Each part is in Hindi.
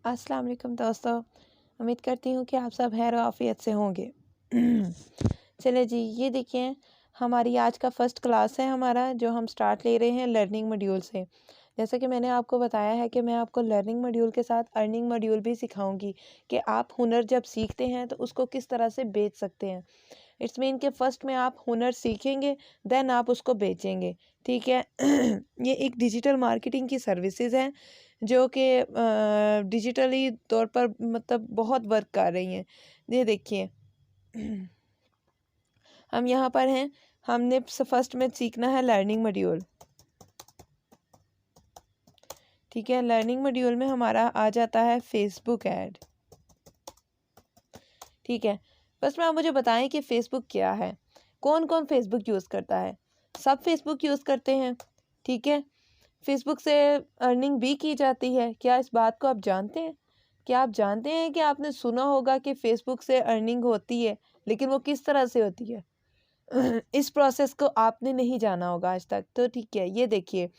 अस्सलाम वालेकुम दोस्तों। उम्मीद करती हूँ कि आप सब खैर आफियत से होंगे। चले जी, ये देखिए हमारी आज का फर्स्ट क्लास है हमारा, जो हम स्टार्ट ले रहे हैं लर्निंग मॉड्यूल से। जैसा कि मैंने आपको बताया है कि मैं आपको लर्निंग मॉड्यूल के साथ अर्निंग मॉड्यूल भी सिखाऊंगी कि आप हुनर जब सीखते हैं तो उसको किस तरह से बेच सकते हैं। इट्स मीन कि फ़र्स्ट में आप हुनर सीखेंगे, देन आप उसको बेचेंगे। ठीक है। ये एक डिजिटल मार्केटिंग की सर्विसेज हैं जो कि डिजिटली तौर पर मतलब बहुत वर्क कर रही हैं। ये देखिए, हम यहाँ पर हैं। हमने फर्स्ट में सीखना है लर्निंग मॉड्यूल। ठीक है, लर्निंग मॉड्यूल में हमारा आ जाता है फेसबुक ऐड। ठीक है, फर्स्ट में आप मुझे बताएं कि फेसबुक क्या है। कौन कौन फेसबुक यूज़ करता है? सब फेसबुक यूज़ करते हैं। ठीक है, फेसबुक से अर्निंग भी की जाती है। क्या इस बात को आप जानते हैं? क्या आप जानते हैं कि आपने सुना होगा कि फेसबुक से अर्निंग होती है, लेकिन वो किस तरह से होती है? इस प्रोसेस को आपने नहीं जाना होगा आज तक। तो ठीक है, ये देखिए,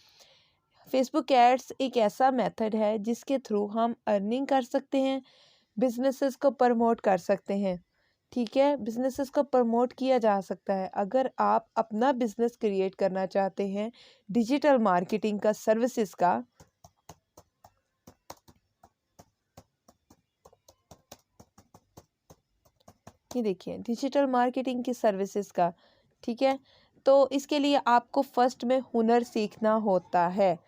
फेसबुक एड्स एक ऐसा मेथड है जिसके थ्रू हम अर्निंग कर सकते हैं, बिजनेसेस को प्रमोट कर सकते हैं। ठीक है, बिजनेसेस को प्रमोट किया जा सकता है। अगर आप अपना बिजनेस क्रिएट करना चाहते हैं डिजिटल मार्केटिंग का, सर्विसेज का, ये देखिए डिजिटल मार्केटिंग की सर्विसेज का। ठीक है, तो इसके लिए आपको फर्स्ट में हुनर सीखना होता है।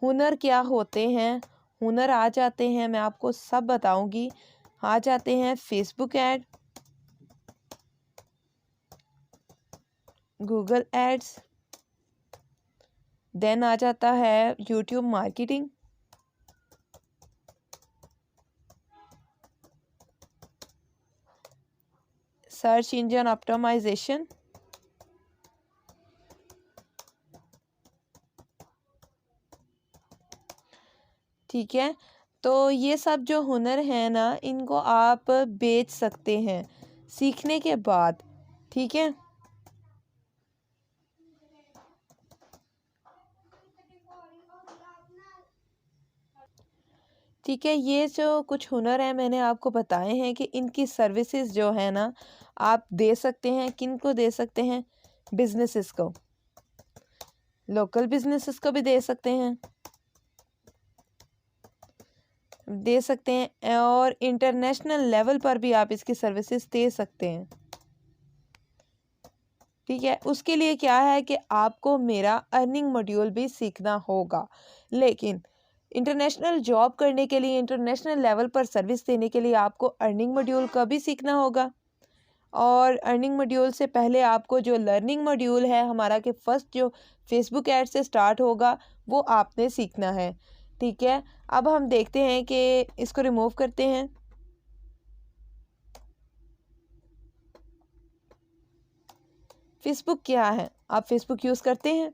हुनर क्या होते हैं? हुनर आ जाते हैं, मैं आपको सब बताऊंगी। आ जाते हैं Facebook ad, Google ads, then आ जाता है YouTube marketing, search engine optimisation, ठीक है। तो ये सब जो हुनर है ना, इनको आप बेच सकते हैं सीखने के बाद। ठीक है, ठीक है, ये जो कुछ हुनर है मैंने आपको बताए हैं कि इनकी सर्विसेज जो है ना, आप दे सकते हैं। किन को दे सकते हैं? बिजनेसेस को, लोकल बिजनेसेस को भी दे सकते हैं, और इंटरनेशनल लेवल पर भी आप इसकी सर्विसेज दे सकते हैं। ठीक है, उसके लिए क्या है कि आपको मेरा अर्निंग मॉड्यूल भी सीखना होगा। लेकिन इंटरनेशनल जॉब करने के लिए, इंटरनेशनल लेवल पर सर्विस देने के लिए आपको अर्निंग मॉड्यूल का भी सीखना होगा। और अर्निंग मॉड्यूल से पहले आपको जो लर्निंग मॉड्यूल है हमारा, के फर्स्ट जो फेसबुक ऐड से स्टार्ट होगा, वो आपने सीखना है। ठीक है, अब हम देखते हैं कि इसको रिमूव करते हैं। फेसबुक क्या है? आप फेसबुक यूज़ करते हैं?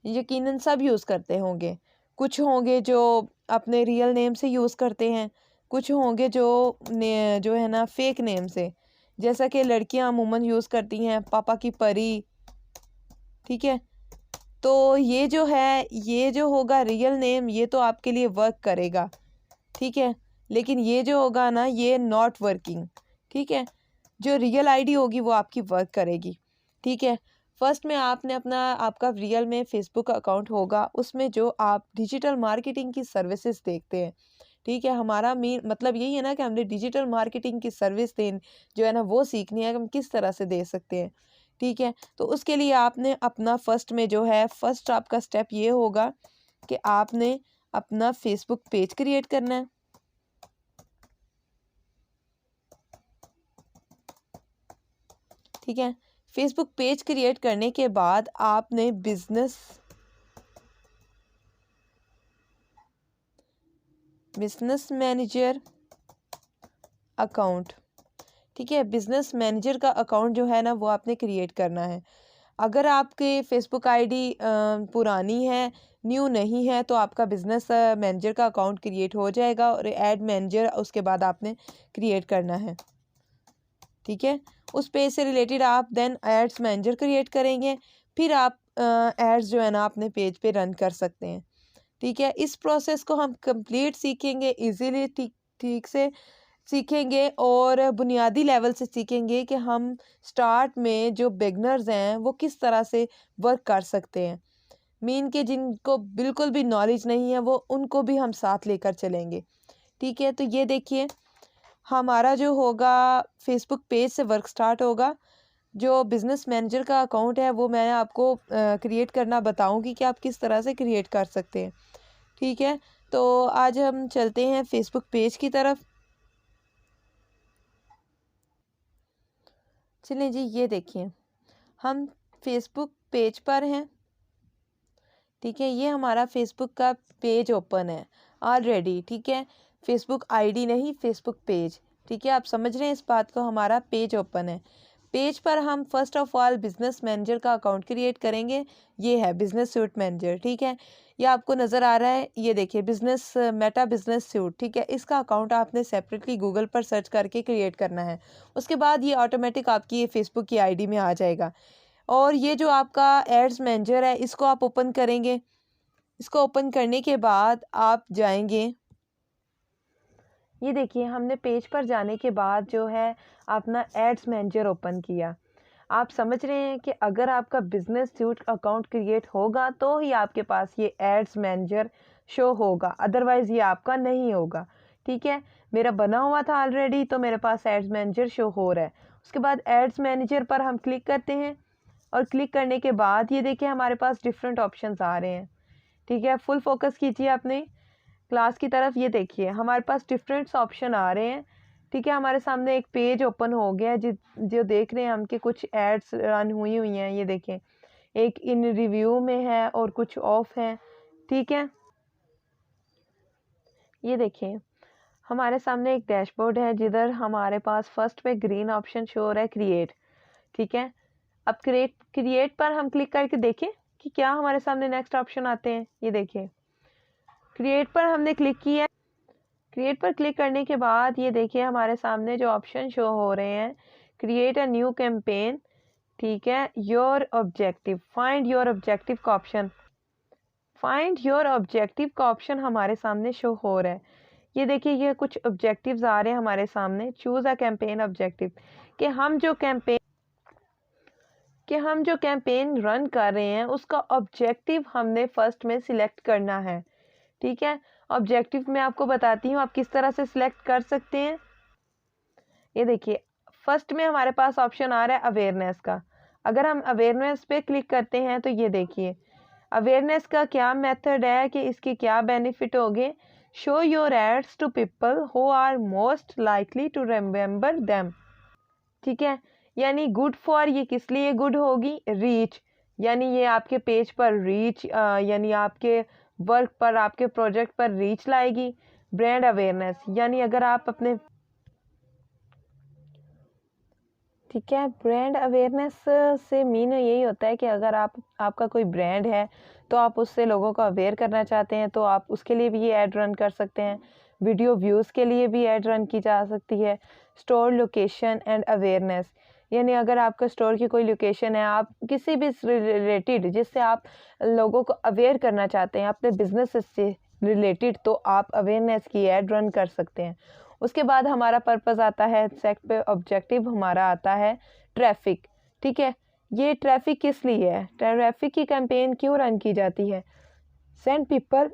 यकीनन सब यूज़ करते होंगे। कुछ होंगे जो अपने रियल नेम से यूज़ करते हैं, कुछ होंगे जो है ना फेक नेम से। जैसा कि लड़कियां अमूमन यूज़ करती हैं पापा की परी। ठीक है, तो ये जो है, ये जो होगा रियल नेम, ये तो आपके लिए वर्क करेगा। ठीक है, लेकिन ये जो होगा ना, ये नॉट वर्किंग। ठीक है, जो रियल आईडी होगी वो आपकी वर्क करेगी। ठीक है, फर्स्ट में आपने अपना, आपका रियल में फेसबुक अकाउंट होगा, उसमें जो आप डिजिटल मार्केटिंग की सर्विसेज देखते हैं। ठीक है, हमारा मेन मतलब यही है ना कि हमने डिजिटल मार्केटिंग की सर्विस देन जो है ना वो सीखनी है कि हम किस तरह से दे सकते हैं। ठीक है, तो उसके लिए आपने अपना फर्स्ट में जो है, फर्स्ट आपका स्टेप ये होगा कि आपने अपना फेसबुक पेज क्रिएट करना है। ठीक है, फेसबुक पेज क्रिएट करने के बाद आपने बिजनेस मैनेजर अकाउंट, ठीक है, बिजनेस मैनेजर का अकाउंट जो है ना वो आपने क्रिएट करना है। अगर आपके फेसबुक आईडी पुरानी है, न्यू नहीं है, तो आपका बिजनेस मैनेजर का अकाउंट क्रिएट हो जाएगा और ऐड मैनेजर उसके बाद आपने क्रिएट करना है। ठीक है, उस पेज से रिलेटेड आप देन एड्स मैनेजर क्रिएट करेंगे। फिर आप एड्स जो है ना अपने पेज पे रन कर सकते हैं। ठीक है, इस प्रोसेस को हम कंप्लीट सीखेंगे, इजीली ठीक से सीखेंगे और बुनियादी लेवल से सीखेंगे कि हम स्टार्ट में जो बिगनर्स हैं वो किस तरह से वर्क कर सकते हैं। मीन के जिनको बिल्कुल भी नॉलेज नहीं है वो उनको भी हम साथ लेकर चलेंगे। ठीक है, तो ये देखिए हमारा जो होगा फेसबुक पेज से वर्क स्टार्ट होगा। जो बिज़नेस मैनेजर का अकाउंट है वो मैं आपको क्रिएट करना बताऊंगी कि आप किस तरह से क्रिएट कर सकते हैं। ठीक है, तो आज हम चलते हैं फेसबुक पेज की तरफ। चलिए जी, ये देखिए हम फेसबुक पेज पर हैं। ठीक है, ये हमारा फेसबुक का पेज ओपन है ऑलरेडी। ठीक है, फेसबुक आईडी नहीं, फेसबुक पेज। ठीक है, आप समझ रहे हैं इस बात को, हमारा पेज ओपन है। पेज पर हम first of all business manager का अकाउंट क्रिएट करेंगे। ये है बिजनेस सूट मैनेजर। ठीक है, ये आपको नज़र आ रहा है, ये देखिए बिजनेस मेटा बिजनेस सूट। ठीक है, इसका अकाउंट आपने सेपरेटली गूगल पर सर्च करके क्रिएट करना है। उसके बाद ये ऑटोमेटिक आपकी ये फेसबुक की आईडी में आ जाएगा। और ये जो आपका एड्स मैनेजर है इसको आप ओपन करेंगे। इसको ओपन करने के बाद आप जाएंगे, ये देखिए हमने पेज पर जाने के बाद जो है अपना एड्स मैनेजर ओपन किया। आप समझ रहे हैं कि अगर आपका बिजनेस सूट अकाउंट क्रिएट होगा तो ही आपके पास ये एड्स मैनेजर शो होगा, अदरवाइज़ ये आपका नहीं होगा। ठीक है, मेरा बना हुआ था ऑलरेडी तो मेरे पास एड्स मैनेजर शो हो रहा है। उसके बाद एड्स मैनेजर पर हम क्लिक करते हैं और क्लिक करने के बाद ये देखिए हमारे पास डिफरेंट ऑप्शंस आ रहे हैं। ठीक है, फुल फोकस कीजिए अपने क्लास की तरफ। ये देखिए हमारे पास डिफरेंट ऑप्शन आ रहे हैं। ठीक है, हमारे सामने एक पेज ओपन हो गया है जो देख रहे हैं हम कि कुछ एड्स रन हुई हैं। ये देखें, एक इन रिव्यू में है और कुछ ऑफ है। ठीक है, ये देखें हमारे सामने एक डैशबोर्ड है जिधर हमारे पास फर्स्ट पे ग्रीन ऑप्शन शो हो रहा है क्रिएट। ठीक है, अब क्रिएट पर हम क्लिक करके देखें कि क्या हमारे सामने नेक्स्ट ऑप्शन आते हैं। ये देखिए क्रिएट पर हमने क्लिक किया। क्रिएट पर क्लिक करने के बाद ये देखिए हमारे सामने जो ऑप्शन शो हो रहे हैं, क्रिएट अ न्यू कैंपेन। ठीक है, your objective, find your objective का ऑप्शन, फाइंड योर ऑब्जेक्टिव का ऑप्शन हमारे सामने शो हो रहा है। ये देखिए ये कुछ ऑब्जेक्टिव्स आ रहे हैं हमारे सामने। चूज अ कैंपेन ऑब्जेक्टिव, कि हम जो कैंपेन रन कर रहे हैं उसका ऑब्जेक्टिव हमने फर्स्ट में सिलेक्ट करना है। ठीक है, ऑब्जेक्टिव मैं आपको बताती हूँ आप किस तरह से सिलेक्ट कर सकते हैं। ये देखिए फर्स्ट में हमारे पास ऑप्शन आ रहा है अवेयरनेस का। अगर हम अवेयरनेस पे क्लिक करते हैं तो ये देखिए अवेयरनेस का क्या मेथड है कि इसके क्या बेनिफिट होंगे। Show your ads to people who are most likely to remember them. ठीक है, यानी गुड फॉर, ये किस लिए गुड होगी, रीच, यानी ये आपके पेज पर रीच यानी आपके वर्क पर, आपके प्रोजेक्ट पर रीच लाएगी। ब्रांड अवेयरनेस, यानी अगर आप अपने, ठीक है, ब्रांड अवेयरनेस से मीन यही होता है कि अगर आपका कोई ब्रांड है तो आप उससे लोगों को अवेयर करना चाहते हैं तो आप उसके लिए भी ये ऐड रन कर सकते हैं। वीडियो व्यूज़ के लिए भी ऐड रन की जा सकती है। स्टोर लोकेशन एंड अवेयरनेस, यानी अगर आपका स्टोर की कोई लोकेशन है, आप किसी भी रिलेटेड जिससे आप लोगों को अवेयर करना चाहते हैं अपने बिजनेस से रिलेटेड, तो आप अवेयरनेस की ऐड रन कर सकते हैं। उसके बाद हमारा पर्पस आता है सेक्ट पे, ऑब्जेक्टिव हमारा आता है ट्रैफिक। ठीक है, ये ट्रैफिक किस लिए है, ट्रैफिक की कैंपेन क्यों रन की जाती है। Send people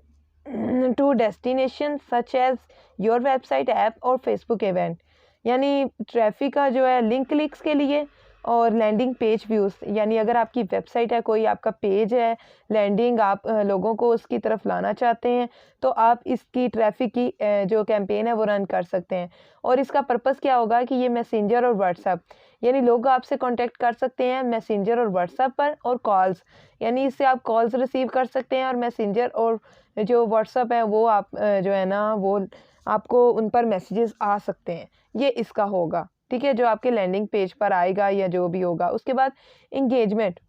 to destination such as your website, app और फेसबुक इवेंट, यानी ट्रैफिक का जो है लिंक क्लिक्स के लिए और लैंडिंग पेज व्यूज़, यानी अगर आपकी वेबसाइट है, कोई आपका पेज है, लैंडिंग आप लोगों को उसकी तरफ लाना चाहते हैं तो आप इसकी ट्रैफिक की जो कैंपेन है वो रन कर सकते हैं। और इसका पर्पस क्या होगा कि ये मैसेंजर और व्हाट्सएप, यानी लोग आपसे कांटेक्ट कर सकते हैं मैसेंजर और व्हाट्सएप पर, और कॉल्स, यानी इससे आप कॉल्स रिसीव कर सकते हैं, और मैसेंजर और जो व्हाट्सएप है वो आप जो है ना वो आपको उन पर मैसेजेस आ सकते हैं। ये इसका होगा। ठीक है, जो आपके लैंडिंग पेज पर आएगा या जो भी होगा। उसके बाद इंगेजमेंट,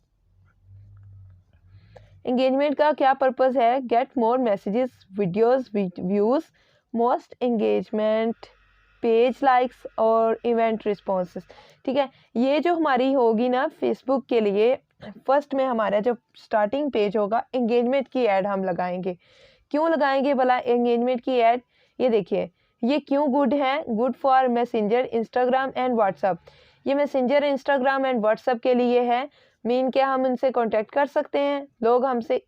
इंगेजमेंट का क्या पर्पस है, get more messages, videos, views, most engagement, page likes और इवेंट रिस्पॉन्सेस। ठीक है, ये जो हमारी होगी ना फेसबुक के लिए, फर्स्ट में हमारा जो स्टार्टिंग पेज होगा एंगेजमेंट की ऐड हम लगाएंगे क्यों लगाएंगे भला एंगेजमेंट की ऐड? ये देखिए, ये क्यों गुड है? Good for Messenger, Instagram and WhatsApp. ये मैसेंजर, इंस्टाग्राम एंड व्हाट्सअप के लिए है। मीन क्या, हम इनसे कांटेक्ट कर सकते हैं, लोग हमसे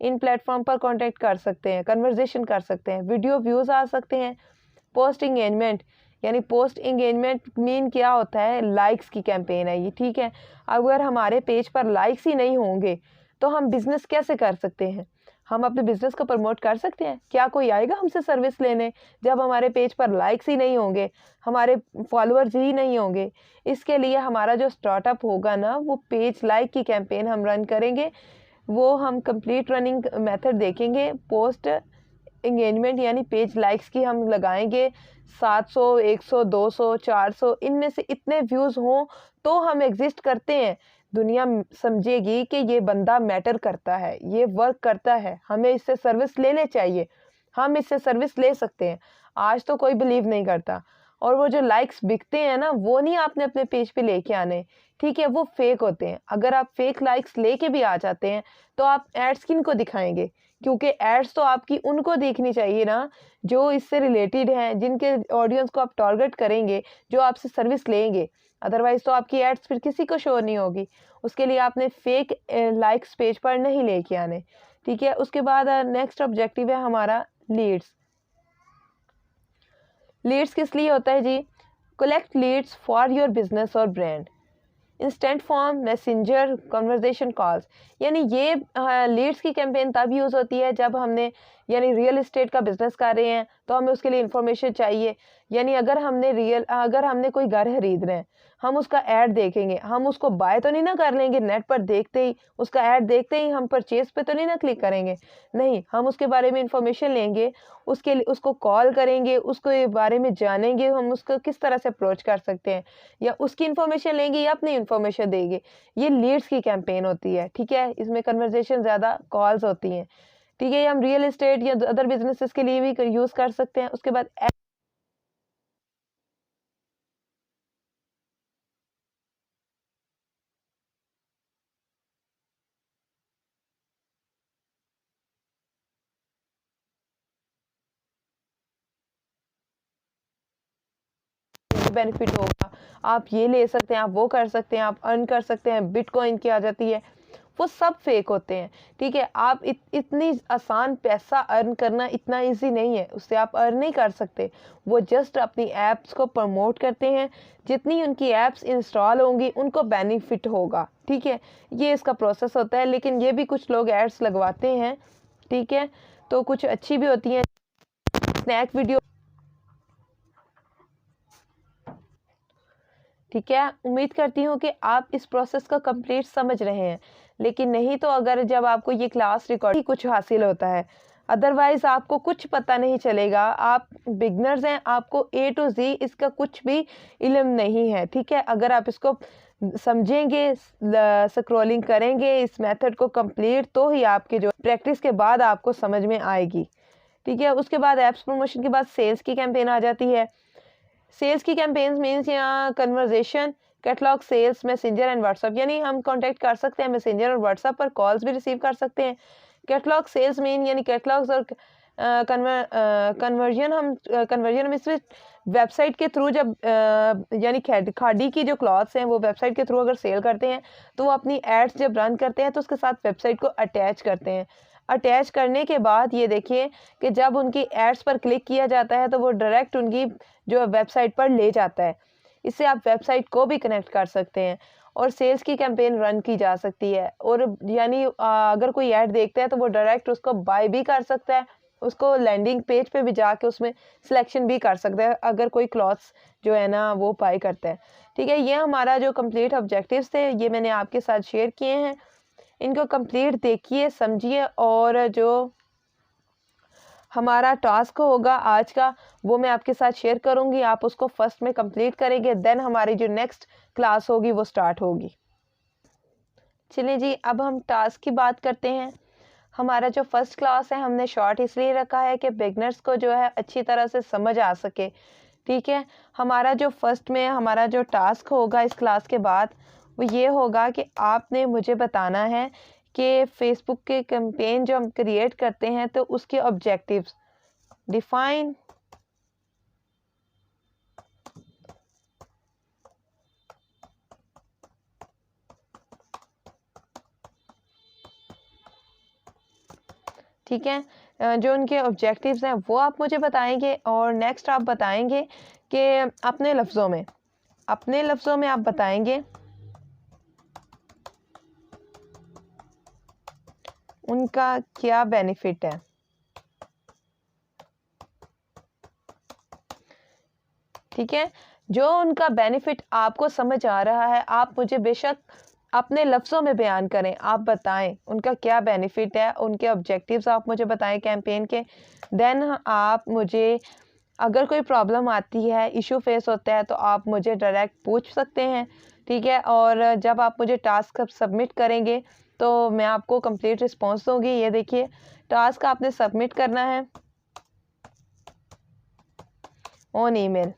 इन प्लेटफॉर्म पर कांटेक्ट कर सकते हैं, कन्वर्जेशन कर सकते हैं, वीडियो व्यूज़ आ सकते हैं। पोस्ट इंगेजमेंट, यानी पोस्ट इंगेजमेंट मीन क्या होता है? लाइक्स की कैंपेन है ये, ठीक है। अगर हमारे पेज पर लाइक्स ही नहीं होंगे तो हम बिज़नेस कैसे कर सकते हैं? हम अपने बिज़नेस को प्रमोट कर सकते हैं? क्या कोई आएगा हमसे सर्विस लेने जब हमारे पेज पर लाइक्स ही नहीं होंगे, हमारे फॉलोअर्स ही नहीं होंगे? इसके लिए हमारा जो स्टार्टअप होगा ना, वो पेज लाइक की कैंपेन हम रन करेंगे। वो हम कंप्लीट रनिंग मेथड देखेंगे। पोस्ट इंगेजमेंट यानी पेज लाइक्स की हम लगाएंगे 700, 100, 200, 400, इनमें से इतने व्यूज़ हों तो हम एग्जिस्ट करते हैं। दुनिया समझेगी कि ये बंदा मैटर करता है, ये वर्क करता है, हमें इससे सर्विस लेने चाहिए, हम इससे सर्विस ले सकते हैं। आज तो कोई बिलीव नहीं करता। और वो जो लाइक्स बिकते हैं ना, वो नहीं आपने अपने पेज पे लेके आने, ठीक है, वो फेक होते हैं। अगर आप फेक लाइक्स लेके भी आ जाते हैं तो आप एड्स किन को दिखाएंगे? क्योंकि एड्स तो आपकी उनको देखनी चाहिए ना जो इससे रिलेटेड हैं, जिनके ऑडियंस को आप टारगेट करेंगे, जो आपसे सर्विस लेंगे। अदरवाइज तो आपकी एड्स फिर किसी को शो नहीं होगी। उसके लिए आपने फेक लाइक्स पेज पर नहीं लेके आने, ठीक है। उसके बाद नेक्स्ट ऑब्जेक्टिव है हमारा लीड्स। लीड्स किस लिए होता है जी? Collect leads for your business और brand. Instant form, messenger, conversation calls, यानी ये लीड्स की कैंपेन तब यूज़ होती है जब हमने यानी रियल एस्टेट का बिजनेस कर रहे हैं तो हमें उसके लिए इंफॉर्मेशन चाहिए। यानी अगर हमने कोई घर खरीद रहे हैं, हम उसका ऐड देखेंगे, हम उसको बाय तो नहीं ना कर लेंगे नेट पर देखते ही, उसका ऐड देखते ही हम परचेज पे तो नहीं ना क्लिक करेंगे। नहीं, हम उसके बारे में इंफॉर्मेशन लेंगे, उसके लिए उसको कॉल करेंगे, उसके बारे में जानेंगे हम उसको किस तरह से अप्रोच कर सकते हैं, या उसकी इन्फॉर्मेशन लेंगे या अपनी इन्फॉर्मेशन देंगे। ये लीड्स की कैंपेन होती है, ठीक है। इसमें कन्वर्जेशन ज़्यादा कॉल्स होती हैं, ठीक है। ये हम रियल एस्टेट या अदर बिजनेसेस के लिए भी यूज़ कर सकते हैं। उसके बाद बेनिफिट होगा, आप ये ले सकते हैं, आप वो कर सकते हैं, आप अर्न कर सकते हैं, बिटकॉइन की आ जाती है, वो सब फेक होते हैं, ठीक है। आप इतनी आसान पैसा अर्न करना इतना इजी नहीं है, उससे आप अर्न नहीं कर सकते। वो जस्ट अपनी ऐप्स को प्रमोट करते हैं, जितनी उनकी ऐप्स इंस्टॉल होंगी उनको बेनिफिट होगा, ठीक है। ये इसका प्रोसेस होता है। लेकिन ये भी कुछ लोग एड्स लगवाते हैं, ठीक है, तो कुछ अच्छी भी होती हैं। स्नैक वीडियो, ठीक है। उम्मीद करती हूँ कि आप इस प्रोसेस को कंप्लीट समझ रहे हैं। लेकिन नहीं तो अगर जब आपको ये क्लास रिकॉर्ड ही कुछ हासिल होता है, अदरवाइज आपको कुछ पता नहीं चलेगा। आप बिगनर्स हैं, आपको ए टू जी इसका कुछ भी इल्म नहीं है, ठीक है। अगर आप इसको समझेंगे, स्क्रॉलिंग करेंगे इस मेथड को कंप्लीट, तो ही आपके जो प्रैक्टिस के बाद आपको समझ में आएगी, ठीक है। उसके बाद एप्स प्रमोशन के बाद सेल्स की कैंपेन आ जाती है। सेल्स की कैंपेन्स मीन्स यहाँ conversation, catalogue sales, Messenger and WhatsApp, यानी हम कांटेक्ट कर सकते हैं मैसेंजर और व्हाट्सअप पर, कॉल्स भी रिसीव कर सकते हैं। कैटलॉग सेल्स मीन यानी कैटलॉग्स और कन्वर्जन हम इस वेबसाइट के थ्रू जब यानी खादी की जो क्लॉथ्स हैं वो वेबसाइट के थ्रू अगर सेल करते हैं तो वो अपनी एड्स जब रन करते हैं तो उसके साथ वेबसाइट को अटैच करते हैं। अटैच करने के बाद ये देखिए कि जब उनकी एड्स पर क्लिक किया जाता है तो वो डायरेक्ट उनकी जो वेबसाइट पर ले जाता है। इससे आप वेबसाइट को भी कनेक्ट कर सकते हैं और सेल्स की कैंपेन रन की जा सकती है। और यानी अगर कोई ऐड देखता है तो वो डायरेक्ट उसको बाय भी कर सकता है, उसको लैंडिंग पेज पे भी जाके उसमें सिलेक्शन भी कर सकता है अगर कोई क्लॉथ्स जो है ना वो बाय करता है, ठीक है। ये हमारा जो कंप्लीट ऑब्जेक्टिव्स थे ये मैंने आपके साथ शेयर किए हैं। इनको कंप्लीट देखिए, समझिए, और जो हमारा टास्क होगा आज का वो मैं आपके साथ शेयर करूंगी। आप उसको फर्स्ट में कंप्लीट करेंगे, देन हमारी जो नेक्स्ट क्लास होगी वो स्टार्ट होगी। चलिए जी, अब हम टास्क की बात करते हैं। हमारा जो फर्स्ट क्लास है हमने शॉर्ट इसलिए रखा है कि बिगनर्स को जो है अच्छी तरह से समझ आ सके, ठीक है। हमारा जो फर्स्ट में हमारा जो टास्क होगा इस क्लास के बाद वो ये होगा कि आपने मुझे बताना है कि फेसबुक के कैंपेन जो हम क्रिएट करते हैं तो उसके ऑब्जेक्टिव्स डिफाइन ठीक है। जो उनके ऑब्जेक्टिव्स हैं वो आप मुझे बताएंगे और नेक्स्ट आप बताएंगे कि अपने लफ्ज़ों में आप बताएंगे उनका क्या बेनिफिट है। ठीक है, जो उनका बेनिफिट आपको समझ आ रहा है आप मुझे बेशक अपने लफ्ज़ों में बयान करें, आप बताएं उनका क्या बेनिफिट है, उनके ऑब्जेक्टिव्स आप मुझे बताएं कैंपेन के। देन आप मुझे अगर कोई प्रॉब्लम आती है, इशू फेस होता है तो आप मुझे डायरेक्ट पूछ सकते हैं। ठीक है, और जब आप मुझे टास्क सबमिट करेंगे तो मैं आपको कंप्लीट रिस्पॉन्स दूंगी। ये देखिए टास्क आपने सबमिट करना है ऑन ईमेल।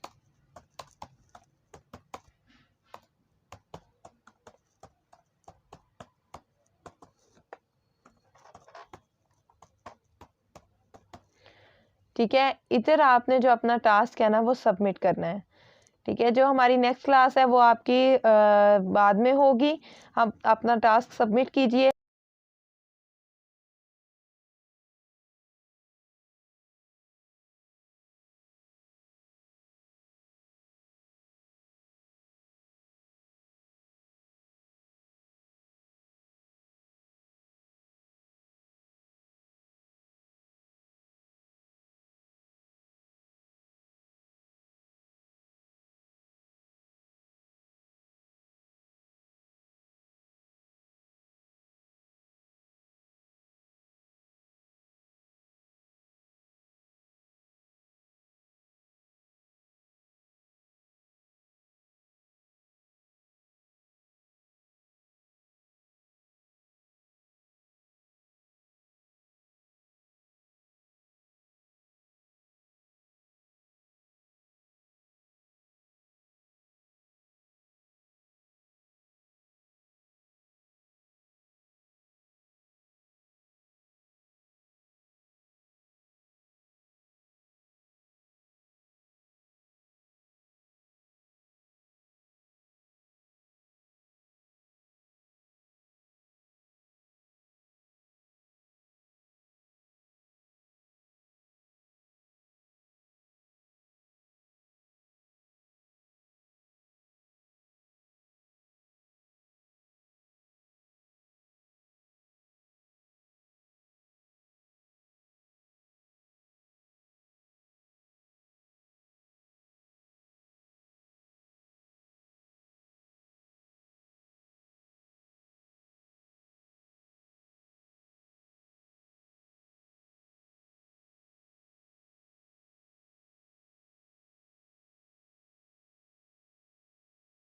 ठीक है, इधर आपने जो अपना टास्क है ना वो सबमिट करना है। ठीक है, जो हमारी नेक्स्ट क्लास है वो आपकी बाद में होगी। आप अपना टास्क सबमिट कीजिए।